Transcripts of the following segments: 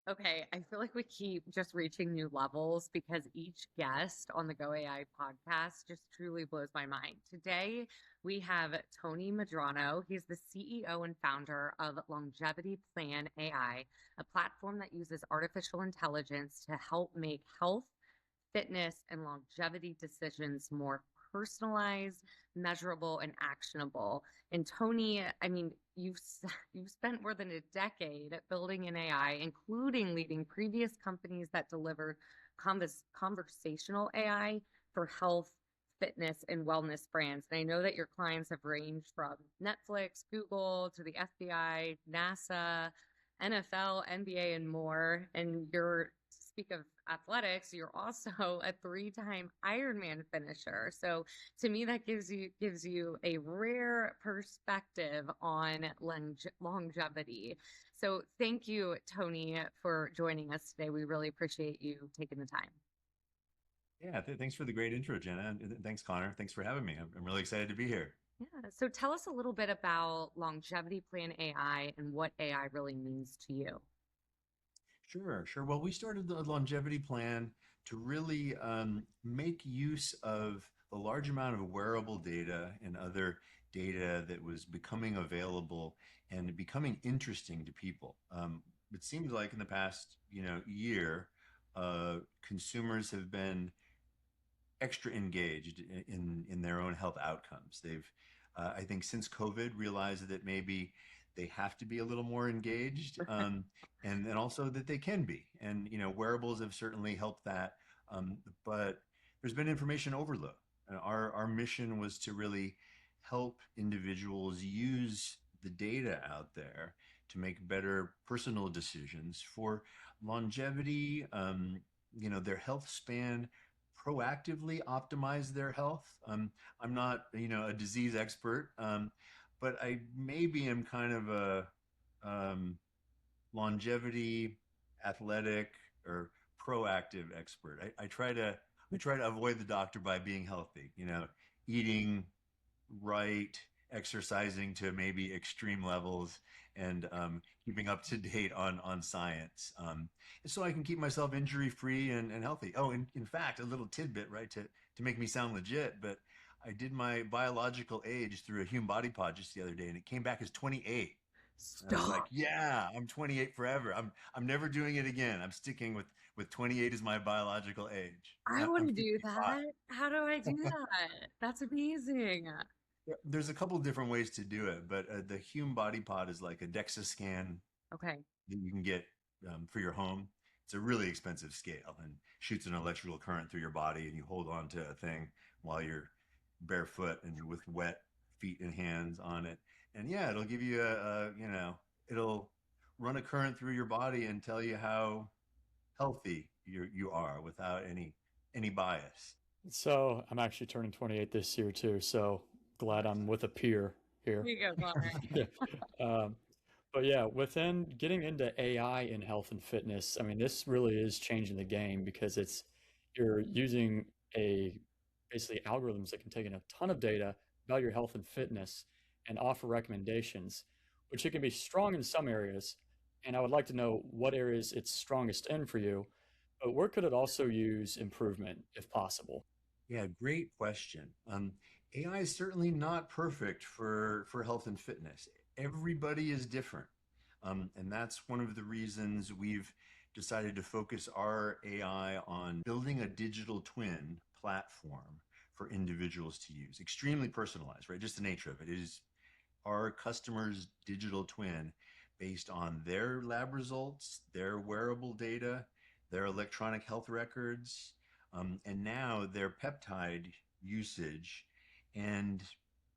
Okay, I feel like we keep just reaching new levels because each guest on the Go AI podcast just truly blows my mind. Today, we have Tony Medrano. He's the CEO and founder of LongevityPlan.AI, a platform that uses artificial intelligence to help make health, fitness, and longevity decisions more personalized, measurable, and actionable. And Tony, I mean, you've spent more than a decade at building an AI, including leading previous companies that delivered conversational AI for health, fitness, and wellness brands. And I know that your clients have ranged from Netflix, Google, to the FBI, NASA, NFL, NBA, and more. And you're speak of athletics, you're also a three-time Ironman finisher. So to me, that gives you a rare perspective on longevity. So thank you, Tony, for joining us today. We really appreciate you taking the time. Yeah, thanks for the great intro, Jenna. And thanks, Connor. Thanks for having me. I'm really excited to be here. Yeah. So tell us a little bit about Longevity Plan AI and what AI really means to you. Sure. Well, we started the longevity plan to really make use of the large amount of wearable data and other data that was becoming available and becoming interesting to people. It seems like in the past, year, consumers have been extra engaged in their own health outcomes. They've, I think, since COVID, realized that maybe they have to be a little more engaged, and also that they can be. And wearables have certainly helped that. But there's been information overload. Our mission was to really help individuals use the data out there to make better personal decisions for longevity, their health span, proactively optimize their health. I'm not, a disease expert, but I maybe am kind of a longevity, athletic, or proactive expert. I try to avoid the doctor by being healthy. Eating right, exercising to maybe extreme levels, and keeping up to date on science, so I can keep myself injury free and healthy. Oh, in fact, a little tidbit, right, to make me sound legit, but I did my biological age through a human body pod just the other day, and it came back as 28. And I was like, Stop. yeah, I'm 28 forever. I'm never doing it again. I'm sticking with 28 as my biological age. I I'm want to do 55. that. How do I do that? That's amazing. Yeah, there's a couple different ways to do it, but the Hume Body Pod is like a DEXA scan Okay. that you can get for your home. It's a really expensive scale and shoots an electrical current through your body, and you hold on to a thing while you're barefoot and with wet feet and hands on it. And yeah, it'll give you it'll run a current through your body and tell you how healthy you are without any bias. So I'm actually turning 28 this year too. So glad I'm with a peer here. Here you go, Connor. Yeah. Um, but yeah, within getting into AI in health and fitness, I mean, this really is changing the game because you're using a basically algorithms that can take in a ton of data about your health and fitness and offer recommendations, which it can be strong in some areas. And I would like to know what areas it's strongest in for you, but where could it also use improvement if possible? Yeah, great question. AI is certainly not perfect for health and fitness. Everybody is different. And that's one of the reasons we've decided to focus our AI on building a digital twin platform for individuals to use. Extremely personalized, right? Just the nature of it. It is our customer's digital twin based on their lab results, their wearable data, their electronic health records, and now their peptide usage and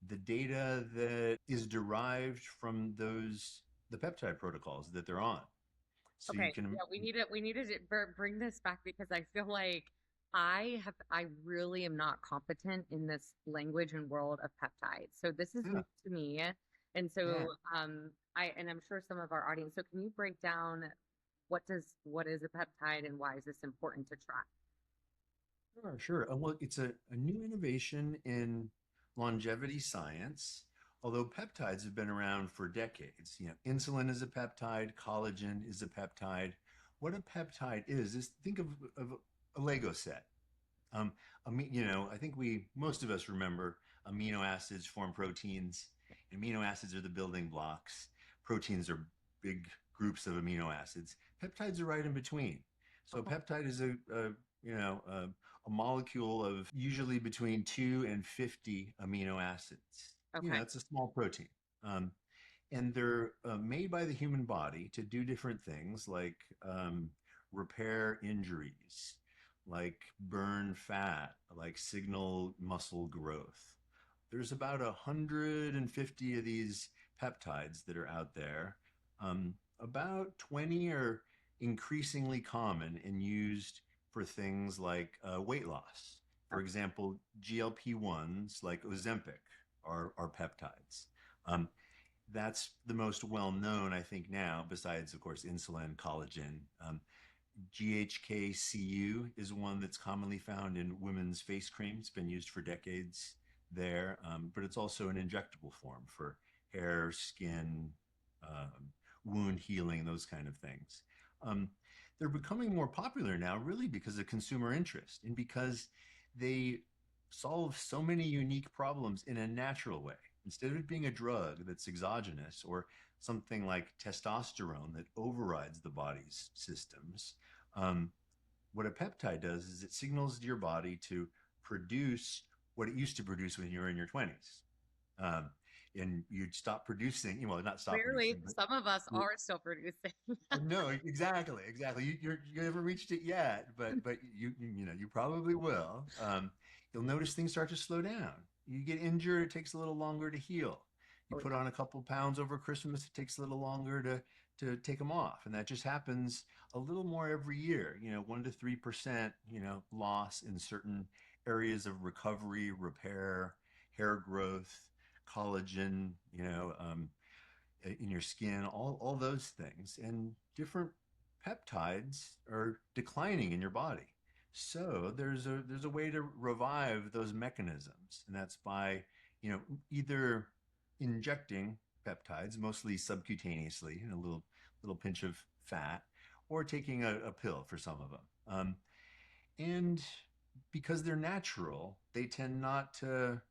the data that is derived from the peptide protocols that they're on. So you Okay, can, yeah, we needed to bring this back because I feel like I really am not competent in this language and world of peptides. So this is new yeah, to me. And yeah, so and I'm sure some of our audience. So can you break down what is a peptide and why is this important to track? sure. Well, it's a new innovation in longevity science, although peptides have been around for decades. Insulin is a peptide, collagen is a peptide. what a peptide is think of a Lego set. Um, I think most of us remember amino acids form proteins. Amino acids are the building blocks. Proteins are big groups of amino acids. Peptides are right in between. So a Okay. peptide is a molecule of usually between 2 and 50 amino acids. Okay. It's a small protein. Um, and they're made by the human body to do different things like repair injuries, like burn fat, like signal muscle growth. There's about 150 of these peptides that are out there. About 20 are increasingly common and used for things like weight loss. For example, GLP-1s like Ozempic are peptides. Um, that's the most well known, I think, now, besides, of course, insulin, collagen. GHKCU is one that's commonly found in women's face cream. It's been used for decades there, but it's also an injectable form for hair, skin, wound healing, those kind of things. Um, they're becoming more popular now, really, because of consumer interest and because they solve so many unique problems in a natural way. Instead of it being a drug that's exogenous or something like testosterone that overrides the body's systems, um, what a peptide does is it signals to your body to produce what it used to produce when you were in your 20s. Um, and you'd stop producing, well, not stop Clearly, producing, but some of us are still producing. no, exactly. You haven't reached it yet, but you probably will. You'll notice things start to slow down. You get injured, it takes a little longer to heal. You Oh, put yeah. on a couple pounds over Christmas, it takes a little longer to take them off, and that just happens a little more every year. 1 to 3%, loss in certain areas of recovery, repair, hair growth, collagen. In your skin, all those things. And different peptides are declining in your body. So there's a way to revive those mechanisms, and that's by either injecting peptides, mostly subcutaneously, in a little pinch of fat, or taking a pill for some of them. And because they're natural, they tend not to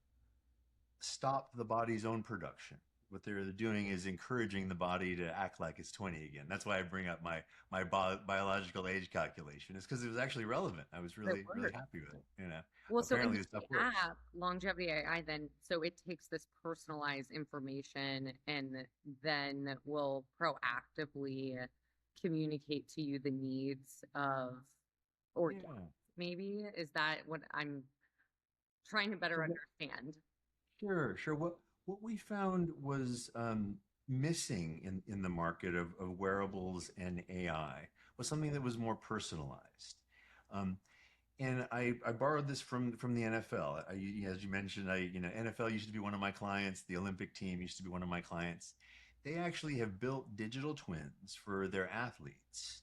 stop the body's own production. What they're doing is encouraging the body to act like it's 20 again. That's why I bring up my biological age calculation. It's because it was actually relevant. I was It really works. happy with it. Well, so in Apparently the the stuff works. app, Longevity AI, then, so it takes this personalized information and then will proactively communicate to you the needs of, or yeah, Yeah. maybe is that what I'm trying to better So understand? sure. What we found was missing in the market of wearables and AI was something that was more personalized. Um, and I borrowed this from the NFL. As you mentioned, NFL used to be one of my clients. The Olympic team used to be one of my clients. They actually have built digital twins for their athletes,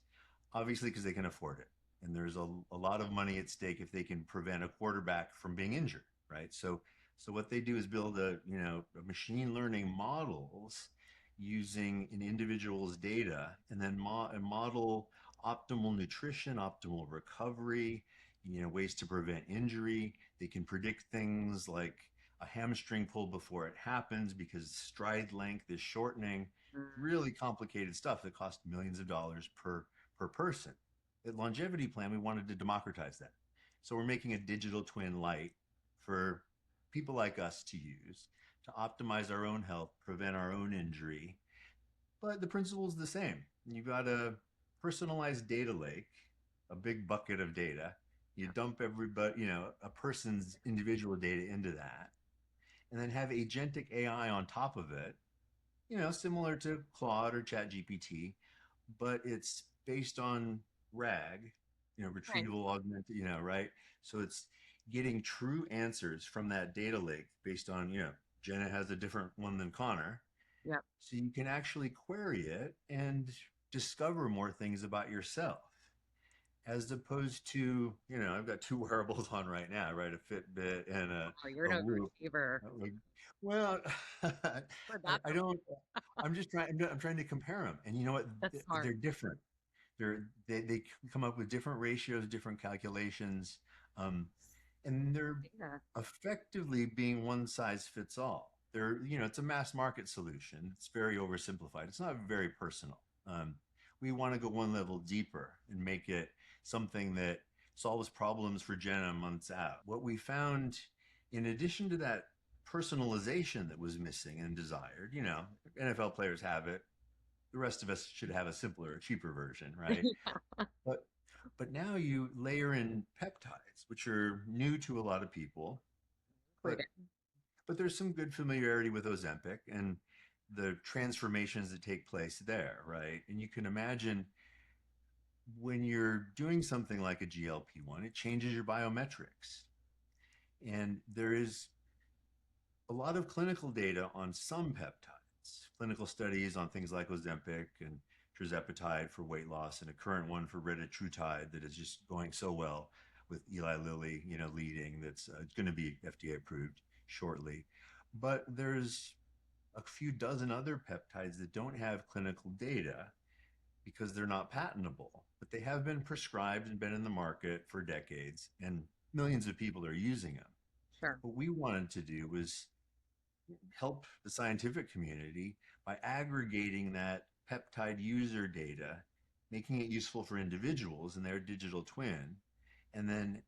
obviously because they can afford it. And there's a lot of money at stake if they can prevent a quarterback from being injured, right? So what they do is build a machine learning models using an individual's data, and then model optimal nutrition, optimal recovery, ways to prevent injury. They can predict things like a hamstring pull before it happens because stride length is shortening. Really complicated stuff that costs millions of dollars per person. At Longevity Plan, we wanted to democratize that. So we're making a digital twin light for people like us to use to optimize our own health, prevent our own injury. But the principle is the same. You've got a personalized data lake, a big bucket of data. You dump everybody, a person's individual data into that, and then have agentic AI on top of it, similar to Claude or ChatGPT, but it's based on RAG, Okay. retrieval augmented, right? So it's getting true answers from that data lake based on, Jenna has a different one than Connor. Yep. So you can actually query it and discover more things about yourself as opposed to, I've got two wearables on right now, right? A Fitbit and Oh, you're a an Whoop. overachiever. Well, Where'd that I come don't, I'm trying to compare them. And you know what? That's smart. They're different. They come up with different ratios, different calculations, um, and they're Yeah, effectively being one size fits all. It's a mass market solution. It's very oversimplified. It's not very personal. We want to go one level deeper and make it something that solves problems for Jenna months out. What we found, in addition to that personalization that was missing and desired, NFL players have it. The rest of us should have a simpler, cheaper version, right? But but now you layer in peptides, which are new to a lot of people, but included. but there's some good familiarity with Ozempic and the transformations that take place there, right? And you can imagine when you're doing something like a GLP-1, it changes your biometrics. And there is a lot of clinical data on some peptides, clinical studies on things like Ozempic and tirzepatide for weight loss, and a current one for retatrutide that is just going so well with Eli Lilly, leading. That's going to be FDA approved shortly. But there's a few dozen other peptides that don't have clinical data because they're not patentable, but they have been prescribed and been in the market for decades, and millions of people are using them. Sure. What we wanted to do was help the scientific community by aggregating that peptide user data, making it useful for individuals in their digital twin, and then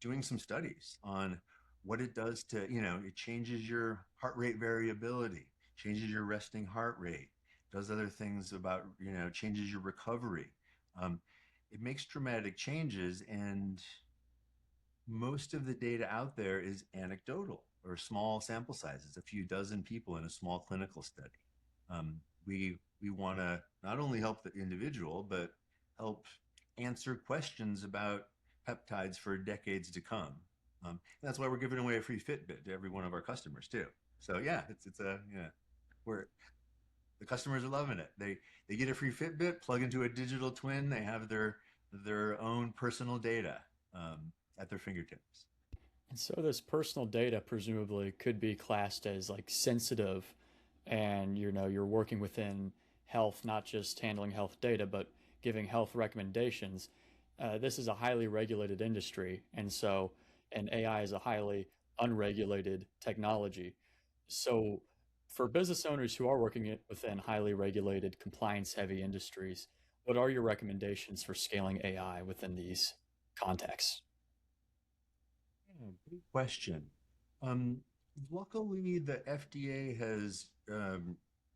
doing some studies on what it does to, it changes your heart rate variability, changes your resting heart rate, does other things about, changes your recovery. Um, it makes dramatic changes, and most of the data out there is anecdotal or small sample sizes, a few dozen people in a small clinical study. We want to not only help the individual, but help answer questions about peptides for decades to come. That's why we're giving away a free Fitbit to every one of our customers too. So yeah, we're the customers are loving it. They get a free Fitbit, plug into a digital twin. They have their own personal data at their fingertips. And so this personal data presumably could be classed as like sensitive, and you're working within health, not just handling health data, but giving health recommendations. This is a highly regulated industry, and AI is a highly unregulated technology. So for business owners who are working within highly regulated, compliance-heavy industries, what are your recommendations for scaling AI within these contexts? Yeah, great question. Um, Luckily, the FDA has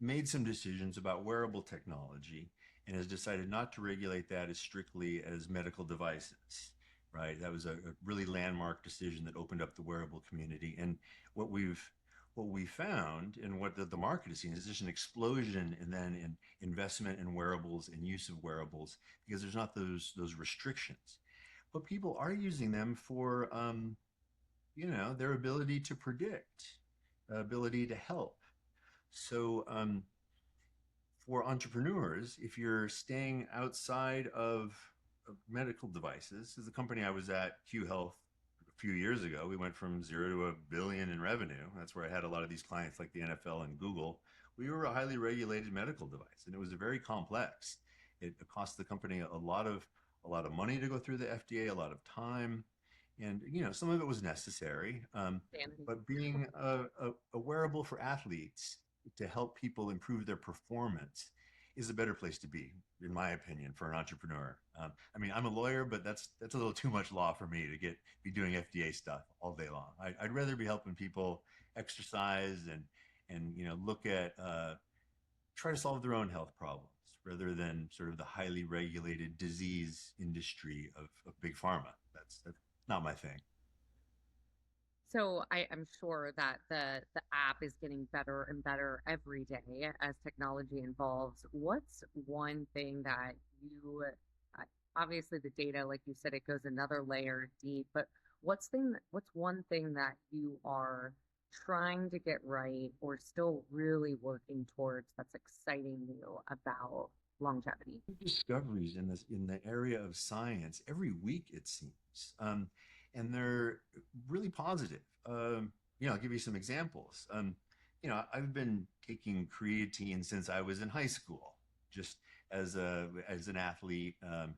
made some decisions about wearable technology and has decided not to regulate that as strictly as medical devices. Right, that was a really landmark decision that opened up the wearable community. And what we've what we found and what the market has seen is just an explosion and then in investment in wearables and use of wearables because there's not those restrictions. But people are using them for their ability to predict, ability to help. So for entrepreneurs, if you're staying outside of medical devices, as the company I was at, Q Health, a few years ago, we went from 0 to 1 billion in revenue. That's where I had a lot of these clients like the NFL and Google. We were a highly regulated medical device, and it was very complex. It cost the company a lot of money to go through the FDA, a lot of time, and some of it was necessary. Sanity. But being a wearable for athletes to help people improve their performance is a better place to be, in my opinion, for an entrepreneur. I mean, I'm a lawyer, but that's a little too much law for me to be doing FDA stuff all day long. I'd rather be helping people exercise and look at try to solve their own health problems rather than sort of the highly regulated disease industry of big pharma. That's not my thing. So I'm sure that the app is getting better and better every day as technology evolves. What's one thing that you uh, obviously the data, like you said, it goes another layer deep, but what's one thing that you are trying to get right or still really working towards that's exciting you about longevity? Discoveries in the area of science every week, it seems, and they're really positive. I'll give you some examples. I've been taking creatine since I was in high school, just as an athlete, and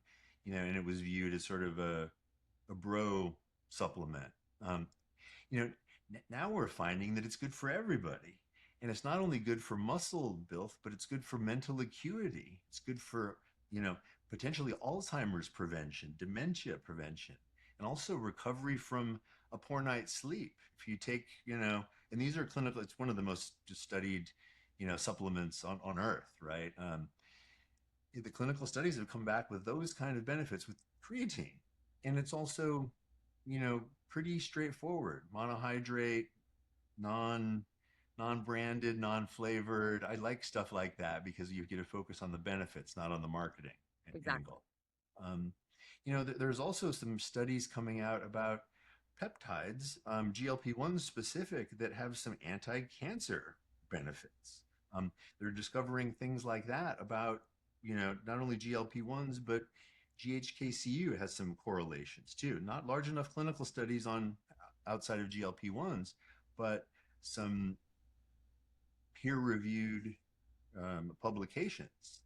it was viewed as sort of a bro supplement. Um, now we're finding that it's good for everybody. And it's not only good for muscle build, but it's good for mental acuity. It's good for, you know, potentially Alzheimer's prevention, dementia prevention, and also recovery from a poor night's sleep. If you take, and these are clinical, it's one of the most studied, supplements on earth, right? The clinical studies have come back with those kind of benefits with creatine. And it's also, pretty straightforward. Monohydrate, non non-branded, non-flavored. I like stuff like that because you get to focus on the benefits, not on the marketing Exactly. angle. Um, there's also some studies coming out about peptides, GLP-1 specific, that have some anti-cancer benefits. They're discovering things like that about, not only GLP-1s, but GHKCU has some correlations too. Not large enough clinical studies on outside of GLP-1s, but some peer-reviewed publications,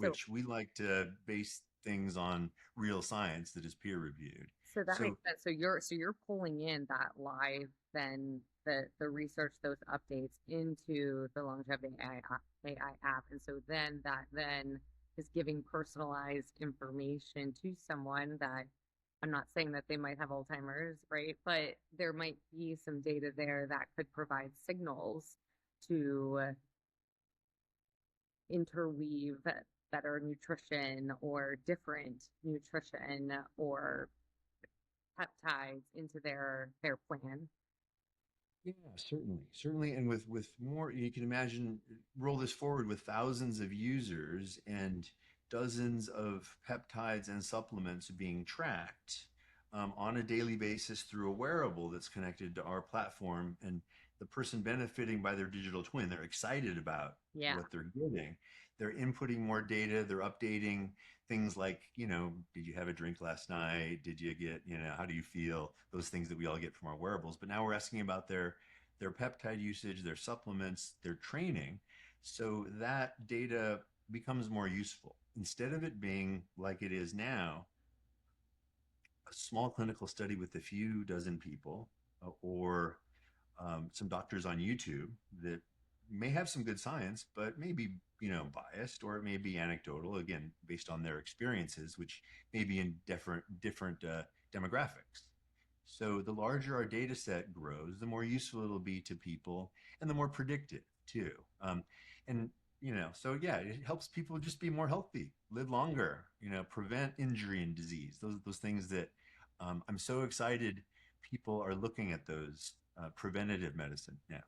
So which we like to base things on real science that is peer-reviewed. so that So makes sense. So you're pulling in that live then the research, those updates into the longevity AI app. And so then that then is giving personalized information to someone that I'm not saying that they might have Alzheimer's, right? But there might be some data there that could provide signals to interweave better nutrition or different nutrition or peptides into their plan. yeah, certainly, and with more, you can imagine, roll this forward with thousands of users and dozens of peptides and supplements being tracked on a daily basis through a wearable that's connected to our platform, and the person benefiting by their digital twin, they're excited about Yeah. what they're getting. They're inputting more data. They're updating things like, did you have a drink last night? Did you get, how do you feel? Those things that we all get from our wearables. But now we're asking about their peptide usage, their supplements, their training. So that data becomes more useful. Instead of it being like it is now, a small clinical study with a few dozen people, or some doctors on YouTube that may have some good science, but maybe, biased, or it may be anecdotal, again, based on their experiences, which may be in different demographics. So the larger our data set grows, the more useful it'll be to people, and the more predictive too. And so yeah, it helps people just be more healthy, live longer, prevent injury and disease. Those things that I'm so excited people are looking at those preventative medicine now.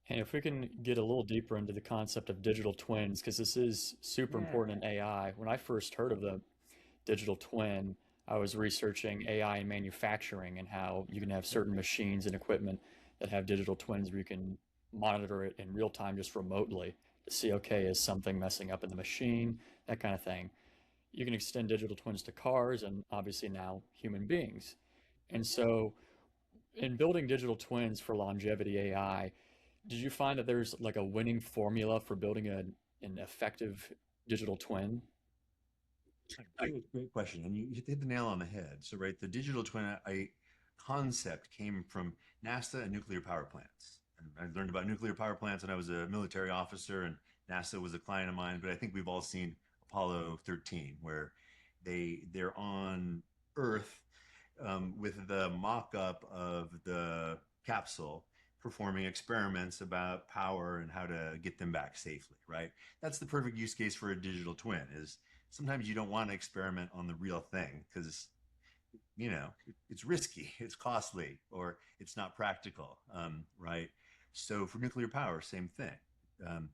And if we can get a little deeper into the concept of digital twins, because this is super Yeah. important in AI. When I first heard of the digital twin, I was researching AI in manufacturing and how you can have certain machines and equipment that have digital twins where you can monitor it in real time just remotely to see, okay, is something messing up in the machine, that kind of thing. You can extend digital twins to cars and obviously now human beings. And so in building digital twins for longevity AI, did you find that there's like a winning formula for building an effective digital twin? Great question, and you hit the nail on the head. So, right, the digital twin concept came from NASA and nuclear power plants. And I learned about nuclear power plants when I was a military officer, and NASA was a client of mine. But I think we've all seen Apollo 13, where they're on Earth with the mock-up of the capsule, performing experiments about power and how to get them back safely, right? That's the perfect use case for a digital twin. Is sometimes you don't want to experiment on the real thing because it's risky, it's costly, or it's not practical, right? So for nuclear power, same thing. um,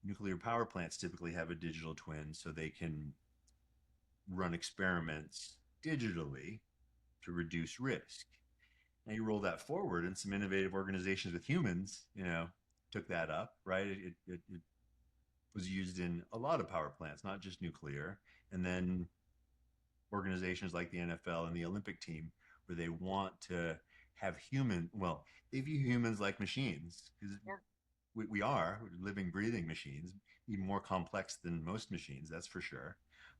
Nuclear power plants typically have a digital twin so they can run experiments digitally to reduce risk. Now you roll that forward, and some innovative organizations with humans, took that up, right? It was used in a lot of power plants, not just nuclear. And then organizations like the NFL and the Olympic team, where they want to have they view humans like machines because Yeah. we are living, breathing machines, even more complex than most machines, that's for sure.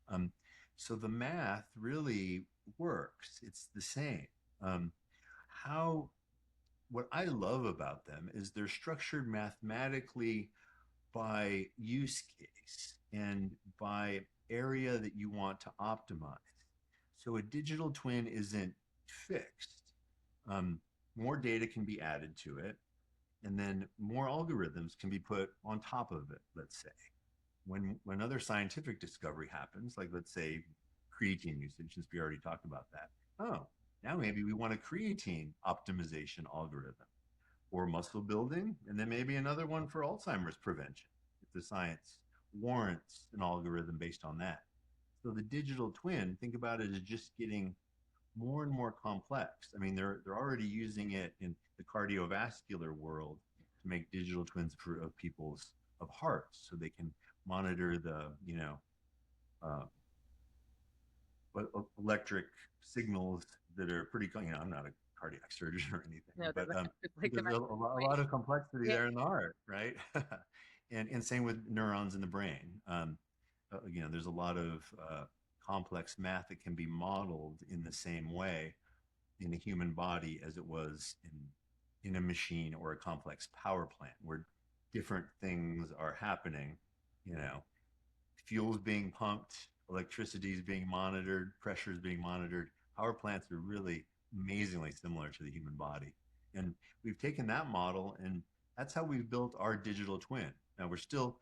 Um, so the math really works. It's the same. Um, how What I love about them is they're structured mathematically by use case and by area that you want to optimize. So a digital twin isn't fixed. Um, More data can be added to it, and then more algorithms can be put on top of it, let's say. When other scientific discovery happens, like let's say creatine usage, since we already talked about that. Oh, now maybe we want a creatine optimization algorithm or muscle building, and then maybe another one for Alzheimer's prevention if the science warrants an algorithm based on that. So the digital twin, think about it as just getting more and more complex. I mean, they're already using it in the cardiovascular world to make digital twins of people's of hearts, so they can monitor the uh, electric signals that are pretty. I'm not a cardiac surgeon or anything, No, but like the there's a lot of complexity yeah. there in the heart, right? And same with neurons in the brain. There's a lot of complex math that can be modeled in the same way in the human body as it was in a machine or a complex power plant where different things are happening. You know, fuel's being pumped, electricity is being monitored, pressure is being monitored. Power plants are really amazingly similar to the human body. And we've taken that model and that's how we've built our digital twin. Now we're still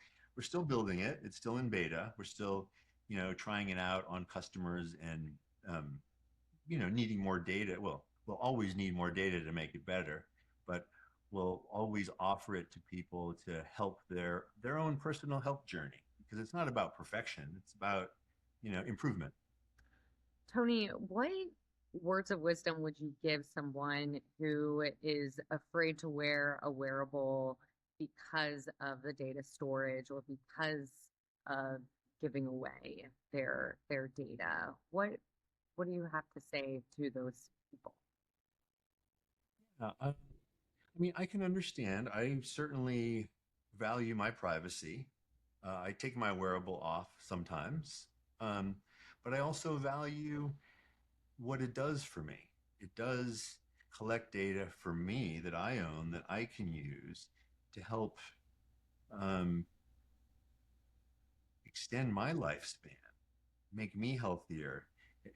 building it. It's still in beta. We're still, trying it out on customers and needing more data. Well, we'll always need more data to make it better, but we'll always offer it to people to help their own personal health journey because it's not about perfection. It's about, improvement. Tony, what words of wisdom would you give someone who is afraid to wear a wearable because of the data storage or because of giving away their data? What do you have to say to those people? I mean, I can understand. I certainly value my privacy. I take my wearable off sometimes, um, but I also value what it does for me. It does collect data for me that I own that I can use to help um, extend my lifespan, make me healthier. It,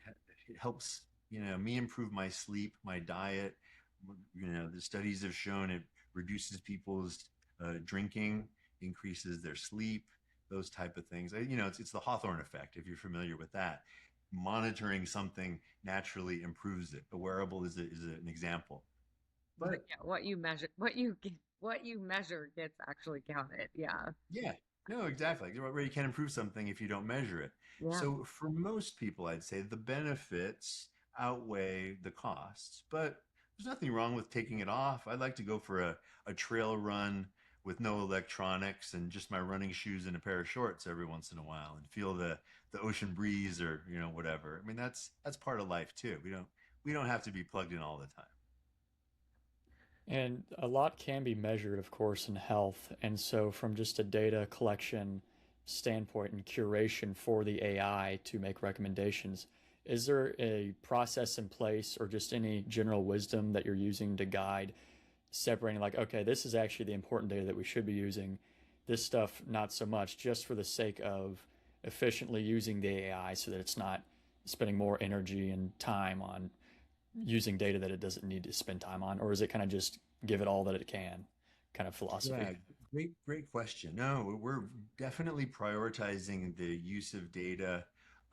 it helps, me improve my sleep, my diet. The studies have shown it reduces people's drinking, increases their sleep, those type of things. It's the Hawthorne effect, if you're familiar with that. Monitoring something naturally improves it. A wearable is an example. But Yeah, what you measure gets actually counted. Yeah. yeah, no, exactly. Where you can't improve something if you don't measure it. Yeah. So for most people, I'd say the benefits outweigh the costs, but there's nothing wrong with taking it off. I'd like to go for a trail run with no electronics and just my running shoes and a pair of shorts every once in a while and feel the ocean breeze or, whatever. I mean, that's part of life too. We don't have to be plugged in all the time. And a lot can be measured, of course, in health. And so, from just a data collection standpoint and curation for the AI to make recommendations, is there a process in place or just any general wisdom that you're using to guide separating, like, okay, this is actually the important data that we should be using, this stuff, not so much, just for the sake of efficiently using the AI so that it's not spending more energy and time on using data that it doesn't need to spend time on, or is it kind of just give it all that it can kind of philosophy? Yeah, great question. No, we're definitely prioritizing the use of data,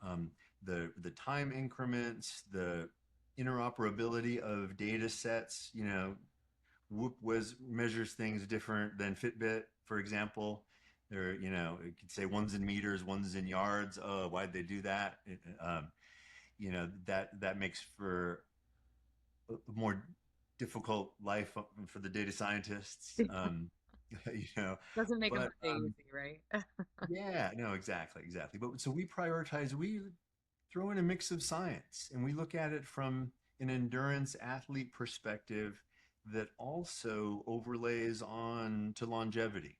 um, the time increments, the interoperability of data sets. Whoop was measures things different than Fitbit, for example. It could say one's in meters, one's in yards. Oh, why'd they do that? That makes for a more difficult life for the data scientists. You know, Doesn't make them but look easy, right? yeah, no, exactly. But so we throw in a mix of science and we look at it from an endurance athlete perspective. that also overlays on to longevity.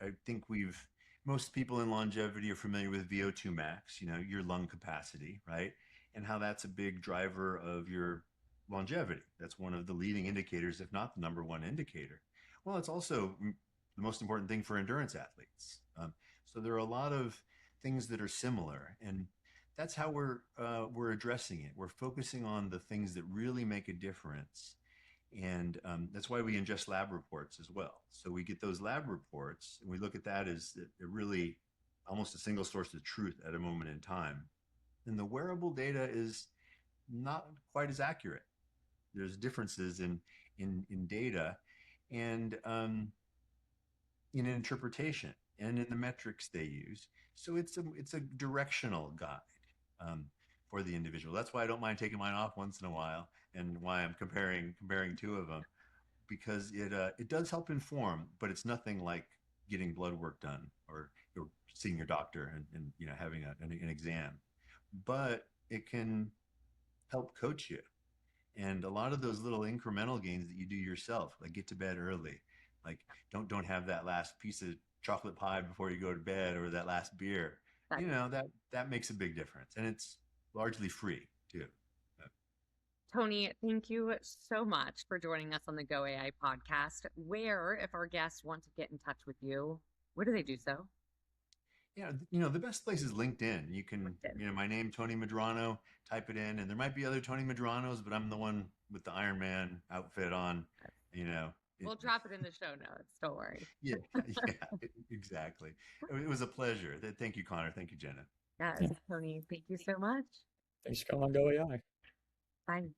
I think most people in longevity are familiar with VO2 max, your lung capacity, right? And how that's a big driver of your longevity. That's one of the leading indicators, if not the number one indicator. Well, it's also the most important thing for endurance athletes. So there are a lot of things that are similar, and that's how we're addressing it. We're focusing on the things that really make a difference, and that's why we ingest lab reports as well. So we get those lab reports and we look at that as really almost a single source of truth at a moment in time. And the wearable data is not quite as accurate. There's differences in data and in interpretation and in the metrics they use. So it's a directional guide for the individual. That's why I don't mind taking mine off once in a while, and why I'm comparing two of them, because it does help inform, but it's nothing like getting blood work done or seeing your doctor and having an exam. But it can help coach you, and a lot of those little incremental gains that you do yourself, like get to bed early, like don't have that last piece of chocolate pie before you go to bed, or that last beer. That makes a big difference, and it's largely free too. Tony, thank you so much for joining us on the Go AI podcast. Where, if our guests want to get in touch with you, where do they do so? Yeah, the best place is LinkedIn. You can, my name, Tony Medrano, type it in, and there might be other Tony Medranos, but I'm the one with the Ironman outfit on. We'll drop it in the show notes. Don't worry. Yeah, exactly. It was a pleasure. Thank you, Connor. Thank you, Jenna. Yes, Tony, thank you so much. Thanks for coming on Go AI. Bye.